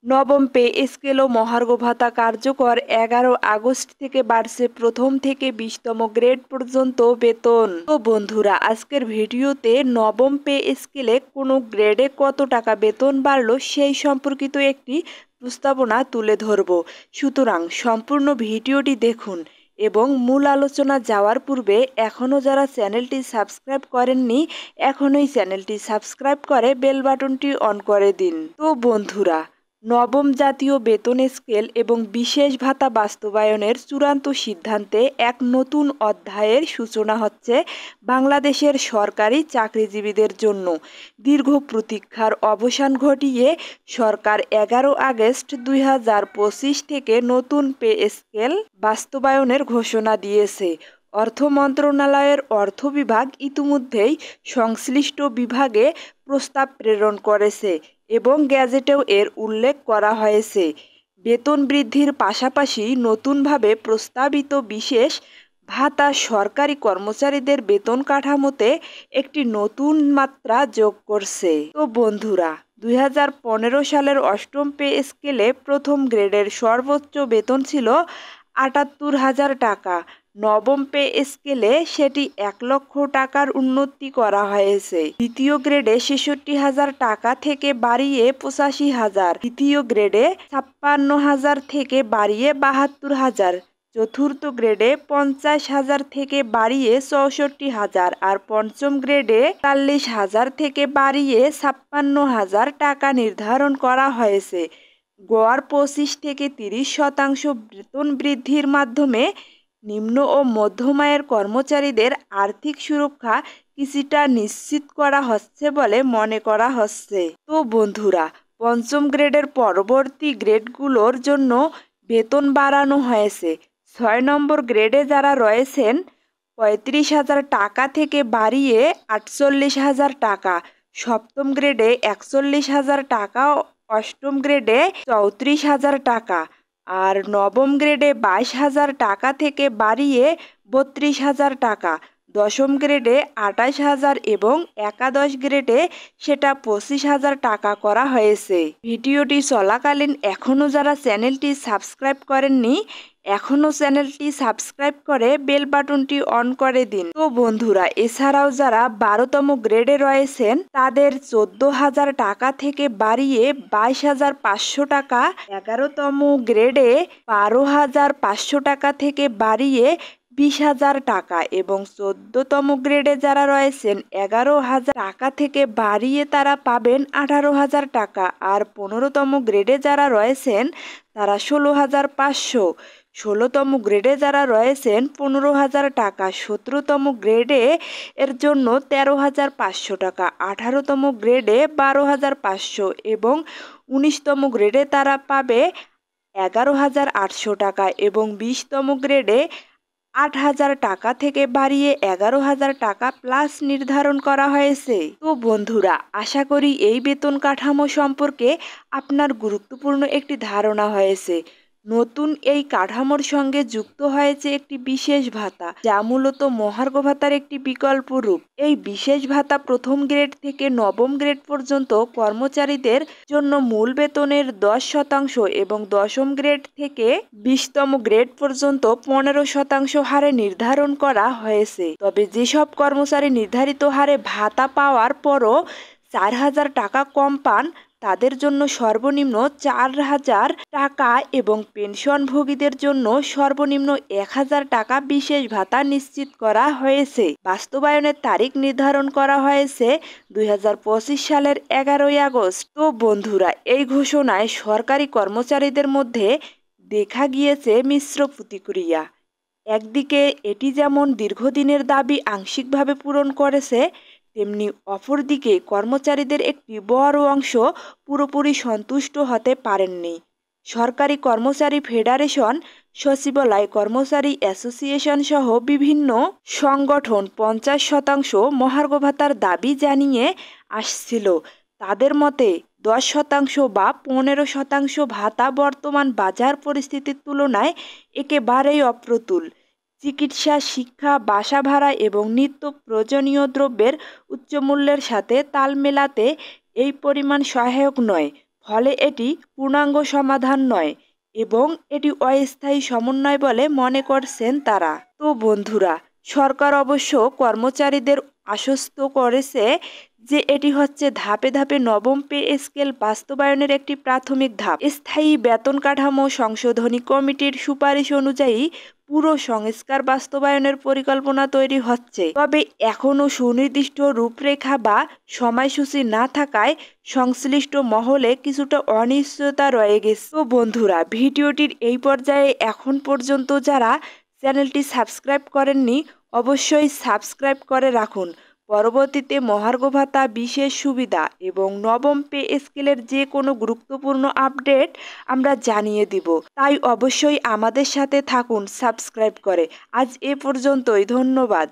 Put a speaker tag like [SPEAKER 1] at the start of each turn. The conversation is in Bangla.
[SPEAKER 1] নবম পে স্কেল ও মহার্ঘ ভাতা কার্যকর 11 আগস্ট থেকে বাড়ছে প্রথম থেকে 20তম গ্রেড পর্যন্ত বেতন। তো বন্ধুরা, আজকের ভিডিওতে নবম পে স্কেলে কোনো গ্রেডে কত টাকা বেতন বাড়লো সেই সম্পর্কিত একটি প্রস্তাবনা তুলে ধরব। সুতরাং সম্পূর্ণ ভিডিওটি দেখুন এবং মূল আলোচনা যাওয়ার পূর্বে এখনও যারা চ্যানেলটি সাবস্ক্রাইব করেননি এখনই চ্যানেলটি সাবস্ক্রাইব করে বেল বাটনটি অন করে দিন। তো বন্ধুরা, নবম জাতীয় বেতন স্কেল এবং বিশেষ ভাতা বাস্তবায়নের চূড়ান্ত সিদ্ধান্তে এক নতুন অধ্যায়ের সূচনা হচ্ছে বাংলাদেশের সরকারি চাকরিজীবীদের জন্য। দীর্ঘ প্রতীক্ষার অবসান ঘটিয়ে সরকার 11 আগস্ট 2025 থেকে নতুন পে স্কেল বাস্তবায়নের ঘোষণা দিয়েছে। অর্থ মন্ত্রণালয়ের অর্থ বিভাগ ইতিমধ্যেই সংশ্লিষ্ট বিভাগে প্রস্তাব প্রেরণ করেছে এবং গ্যাজেটেও এর উল্লেখ করা হয়েছে। বেতন বৃদ্ধির পাশাপাশি নতুনভাবে প্রস্তাবিত বিশেষ ভাতা সরকারি কর্মচারীদের বেতন কাঠামোতে একটি নতুন মাত্রা যোগ করছে। তো বন্ধুরা, 2015 সালের অষ্টম পে স্কেলে প্রথম গ্রেডের সর্বোচ্চ বেতন ছিল 78,000 টাকা। নবম পে স্কেলে সেটি 1 লক্ষ টাকার উন্নতি করা হয়েছে। দ্বিতীয় গ্রেডে 66,000 টাকা থেকে বাড়িয়ে 85,000, তৃতীয় গ্রেডে 56,000 থেকে বাড়িয়ে 72,000, চতুর্থ গ্রেডে 50,000 থেকে বাড়িয়ে 64,000 আর পঞ্চম গ্রেডে 40,000 থেকে বাড়িয়ে 56,000 টাকা নির্ধারণ করা হয়েছে। গড় 25 থেকে 30% বেতন বৃদ্ধির মাধ্যমে নিম্ন ও মধ্যম আয়ের কর্মচারীদের আর্থিক সুরক্ষা কিছুটা নিশ্চিত করা হচ্ছে বলে মনে করা হচ্ছে। তো বন্ধুরা, পঞ্চম গ্রেডের পরবর্তী গ্রেডগুলোর জন্য বেতন বাড়ানো হয়েছে। 6 নম্বর গ্রেডে যারা রয়েছেন 35,000 টাকা থেকে বাড়িয়ে 48,000 টাকা, সপ্তম গ্রেডে 41,000 টাকা, অষ্টম গ্রেডে 34,000 টাকা আর নবম গ্রেডে 22,000 টাকা থেকে বাড়িয়ে 32,000 টাকা, দশম গ্রেডে 28,000 এবং একাদশ গ্রেডে সেটা 25,000 টাকা করা হয়েছে। ভিডিওটি চলাকালীন এখনও যারা চ্যানেলটি সাবস্ক্রাইব করেননি এখনও চ্যানেলটি সাবস্ক্রাইব করে বেল বাটনটি অন করে দিন। তো বন্ধুরা, এছাড়াও যারা 12তম গ্রেডে রয়েছেন তাদের 14,000 টাকা থেকে বাড়িয়ে 22,500 টাকা, 11তম গ্রেডে 12,500 টাকা থেকে বাড়িয়ে 20,000 টাকা এবং 14তম গ্রেডে যারা রয়েছেন 11,000 টাকা থেকে বাড়িয়ে তারা পাবেন 18,000 টাকা আর 15তম গ্রেডে যারা রয়েছেন তারা 16,500, 16তম গ্রেডে যারা রয়েছেন 15,000 টাকা, 17তম গ্রেডে এর জন্য 13,500 টাকা, 18তম গ্রেডে 12,500 এবং 19তম গ্রেডে তারা পাবে 11,800 টাকা এবং 20তম গ্রেডে 8,000 টাকা থেকে বাড়িয়ে 11,000 টাকা প্লাস নির্ধারণ করা হয়েছে। তো বন্ধুরা, আশা করি এই বেতন কাঠামো সম্পর্কে আপনার গুরুত্বপূর্ণ একটি ধারণা হয়েছে। নতুন এই কাঠামোর সঙ্গে যুক্ত হয়েছে একটি বিশেষ ভাতা যা মূলত মহার্ঘ ভাতার একটি বিকল্প রূপ। এই বিশেষ ভাতা প্রথম গ্রেড থেকে নবম গ্রেড পর্যন্ত কর্মচারীদের জন্য মূল বেতনের 10% এবং দশম গ্রেড থেকে 20তম গ্রেড পর্যন্ত 15% হারে নির্ধারণ করা হয়েছে। তবে যেসব কর্মচারী নির্ধারিত হারে ভাতা পাওয়ার পরও 4,000 টাকা কম পান তাদের জন্য সর্বনিম্ন 4,000 টাকা এবং পেনশনভোগীদের জন্য সর্বনিম্ন 1,000 টাকা বিশেষ ভাতা নিশ্চিত করা হয়েছে। বাস্তবায়নের তারিখ নির্ধারণ করা হয়েছে 2025 সালের 11 আগস্ট। তো বন্ধুরা, এই ঘোষণায় সরকারি কর্মচারীদের মধ্যে দেখা গিয়েছে মিশ্র প্রতিক্রিয়া। একদিকে এটি যেমন দীর্ঘদিনের দাবি আংশিকভাবে পূরণ করেছে, তেমনি অপরদিকে কর্মচারীদের একটি বড় অংশ পুরোপুরি সন্তুষ্ট হতে পারেননি। সরকারি কর্মচারী ফেডারেশন, সচিবালয় কর্মচারী অ্যাসোসিয়েশন সহ বিভিন্ন সংগঠন 50% মহার্ঘ ভাতার দাবি জানিয়ে আসছিল। তাদের মতে 10% বা 15% ভাতা বর্তমান বাজার পরিস্থিতির তুলনায় একেবারেই অপ্রতুল। চিকিৎসা, শিক্ষা, বাসা ভাড়া এবং নিত্য প্রয়োজনীয় দ্রব্যের উচ্চ মূল্যের সাথে তাল মেলাতে এই পরিমাণ সহায়ক নয়। ফলে এটি পূর্ণাঙ্গ সমাধান নয় এবং এটি অস্থায়ী সমন্বয় বলে মনে করছেন তারা। তো বন্ধুরা, সরকার অবশ্য কর্মচারীদের আশ্বস্ত করেছে যে এটি হচ্ছে ধাপে ধাপে নবম পে স্কেল বাস্তবায়নের একটি প্রাথমিক ধাপ। স্থায়ী বেতন কাঠামো সংশোধনী কমিটির সুপারিশ অনুযায়ী পুরো সংস্কার বাস্তবায়নের পরিকল্পনা তৈরি হচ্ছে, তবে এখনও সুনির্দিষ্ট রূপরেখা বা সময়সূচি না থাকায় সংশ্লিষ্ট মহলে কিছুটা অনিশ্চয়তা রয়ে গেছে। তো বন্ধুরা, ভিডিওটির এই পর্যায়ে এখন পর্যন্ত যারা চ্যানেলটি সাবস্ক্রাইব করেননি অবশ্যই সাবস্ক্রাইব করে রাখুন। পরবর্তীতে মহার্ঘ ভাতা, বিশেষ সুবিধা এবং নবম পে স্কেলের যে কোনো গুরুত্বপূর্ণ আপডেট আমরা জানিয়ে দিব, তাই অবশ্যই আমাদের সাথে থাকুন সাবস্ক্রাইব করে। আজ এ পর্যন্তই, ধন্যবাদ।